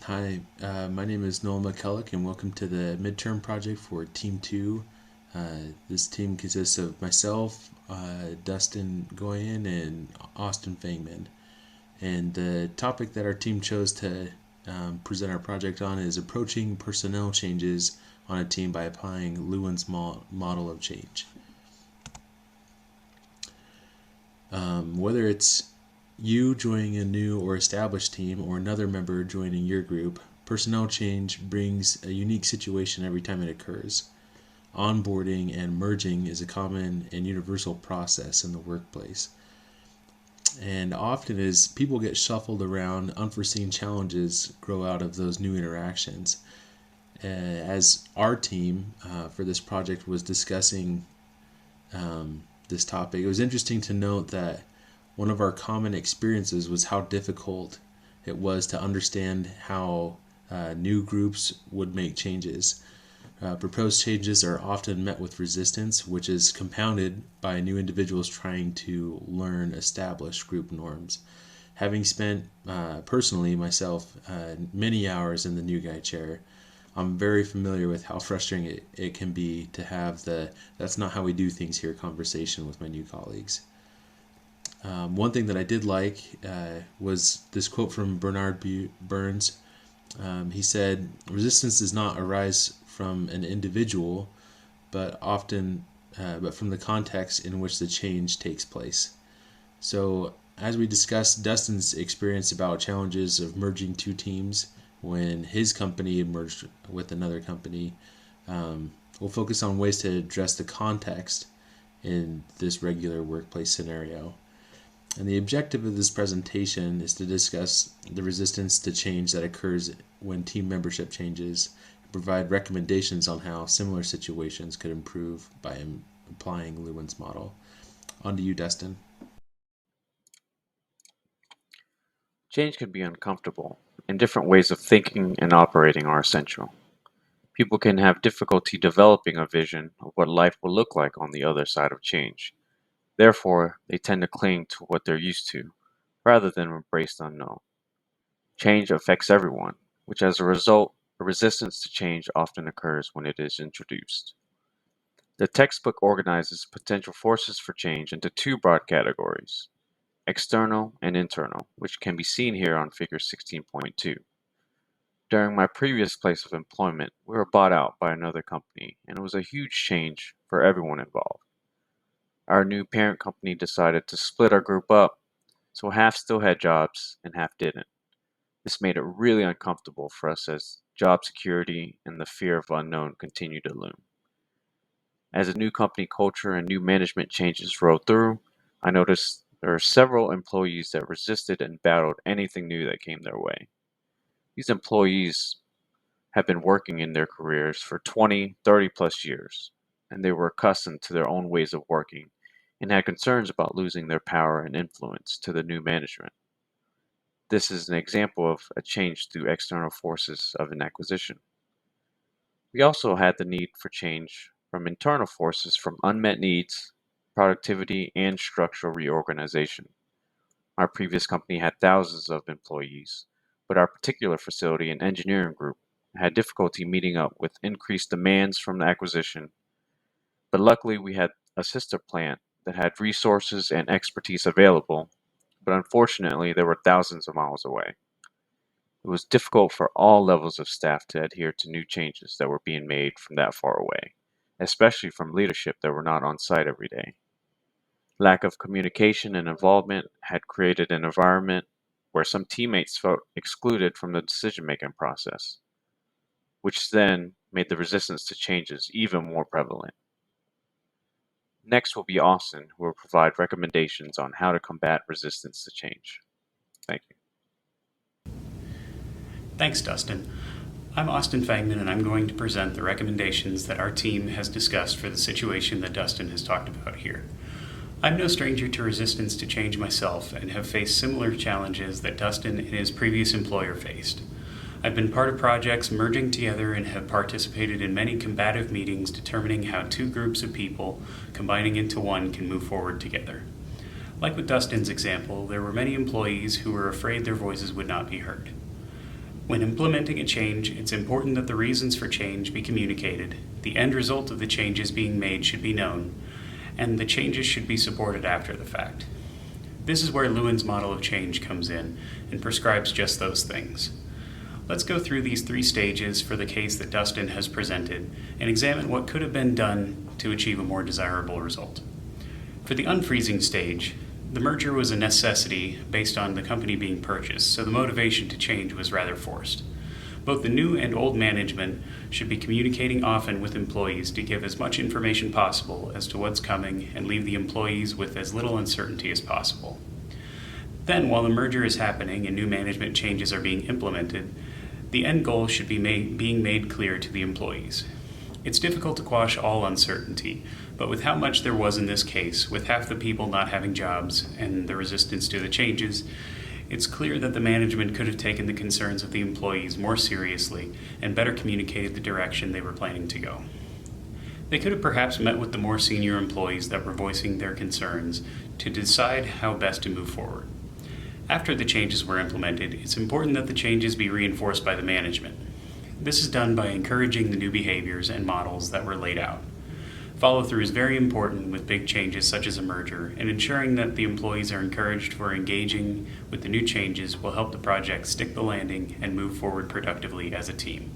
Hi, my name is Noel McCulloch, and welcome to the Midterm project for Team2. This team consists of myself, Dustin Goyen, and Austin Fangman. And the topic that our team chose to present our project on is approaching personnel changes on a team by applying Lewin's model of change. Whether it's you joining a new or established team or another member joining your group, personnel change brings a unique situation every time it occurs. Onboarding and merging is a common and universal process in the workplace. And often as people get shuffled around, unforeseen challenges grow out of those new interactions. As our team for this project was discussing this topic, it was interesting to note that one of our common experiences was how difficult it was to understand how new groups would make changes. Proposed changes are often met with resistance, which is compounded by new individuals trying to learn established group norms. Having spent personally myself many hours in the new guy chair, I'm very familiar with how frustrating it can be to have the "that's not how we do things here" conversation with my new colleagues. One thing that I did like was this quote from Bernard Burns. He said, "Resistance does not arise from an individual, but from the context in which the change takes place." So, as we discussed Dustin's experience about challenges of merging two teams when his company merged with another company, we'll focus on ways to address the context in this regular workplace scenario. And the objective of this presentation is to discuss the resistance to change that occurs when team membership changes and provide recommendations on how similar situations could improve by applying Lewin's model. On to you, Dustin. Change can be uncomfortable, and different ways of thinking and operating are essential. People can have difficulty developing a vision of what life will look like on the other side of change. Therefore, they tend to cling to what they're used to, rather than embrace the unknown. Change affects everyone, which as a result, a resistance to change often occurs when it is introduced. The textbook organizes potential forces for change into two broad categories: external and internal, which can be seen here on figure 16.2. During my previous place of employment, we were bought out by another company, and it was a huge change for everyone involved. Our new parent company decided to split our group up, so half still had jobs and half didn't. This made it really uncomfortable for us as job security and the fear of unknown continued to loom. As a new company culture and new management changes rolled through, I noticed there are several employees that resisted and battled anything new that came their way. These employees have been working in their careers for 20, 30 plus years, and they were accustomed to their own ways of working and had concerns about losing their power and influence to the new management. This is an example of a change through external forces of an acquisition. We also had the need for change from internal forces from unmet needs, productivity, and structural reorganization. Our previous company had thousands of employees, but our particular facility and engineering group had difficulty meeting up with increased demands from the acquisition. But luckily, we had a sister plant that had resources and expertise available, but unfortunately, they were thousands of miles away. It was difficult for all levels of staff to adhere to new changes that were being made from that far away, especially from leadership that were not on site every day. Lack of communication and involvement had created an environment where some teammates felt excluded from the decision-making process, which then made the resistance to changes even more prevalent. Next will be Austin, who will provide recommendations on how to combat resistance to change. Thank you. Thanks, Dustin. I'm Austin Fangman, and I'm going to present the recommendations that our team has discussed for the situation that Dustin has talked about here. I'm no stranger to resistance to change myself and have faced similar challenges that Dustin and his previous employer faced. I've been part of projects merging together and have participated in many combative meetings determining how two groups of people combining into one can move forward together. Like with Dustin's example, there were many employees who were afraid their voices would not be heard. When implementing a change, it's important that the reasons for change be communicated, the end result of the changes being made should be known, and the changes should be supported after the fact. This is where Lewin's model of change comes in and prescribes just those things. Let's go through these 3 stages for the case that Dustin has presented and examine what could have been done to achieve a more desirable result. For the unfreezing stage, the merger was a necessity based on the company being purchased, so the motivation to change was rather forced. Both the new and old management should be communicating often with employees to give as much information possible as to what's coming and leave the employees with as little uncertainty as possible. Then, while the merger is happening and new management changes are being implemented, the end goal should be being made clear to the employees. It's difficult to quash all uncertainty, but with how much there was in this case, with half the people not having jobs and the resistance to the changes, it's clear that the management could have taken the concerns of the employees more seriously and better communicated the direction they were planning to go. They could have perhaps met with the more senior employees that were voicing their concerns to decide how best to move forward. After the changes were implemented, it's important that the changes be reinforced by the management. This is done by encouraging the new behaviors and models that were laid out. Follow-through is very important with big changes such as a merger, and ensuring that the employees are encouraged for engaging with the new changes will help the project stick the landing and move forward productively as a team.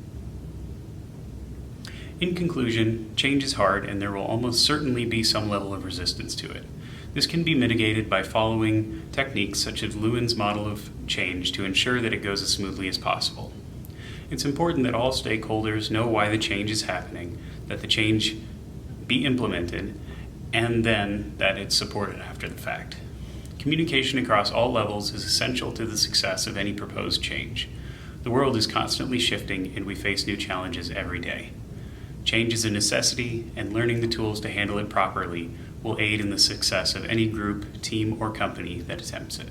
In conclusion, change is hard and there will almost certainly be some level of resistance to it. This can be mitigated by following techniques such as Lewin's model of change to ensure that it goes as smoothly as possible. It's important that all stakeholders know why the change is happening, that the change be implemented, and then that it's supported after the fact. Communication across all levels is essential to the success of any proposed change. The world is constantly shifting and we face new challenges every day. Change is a necessity, and learning the tools to handle it properly will aid in the success of any group, team, or company that attempts it.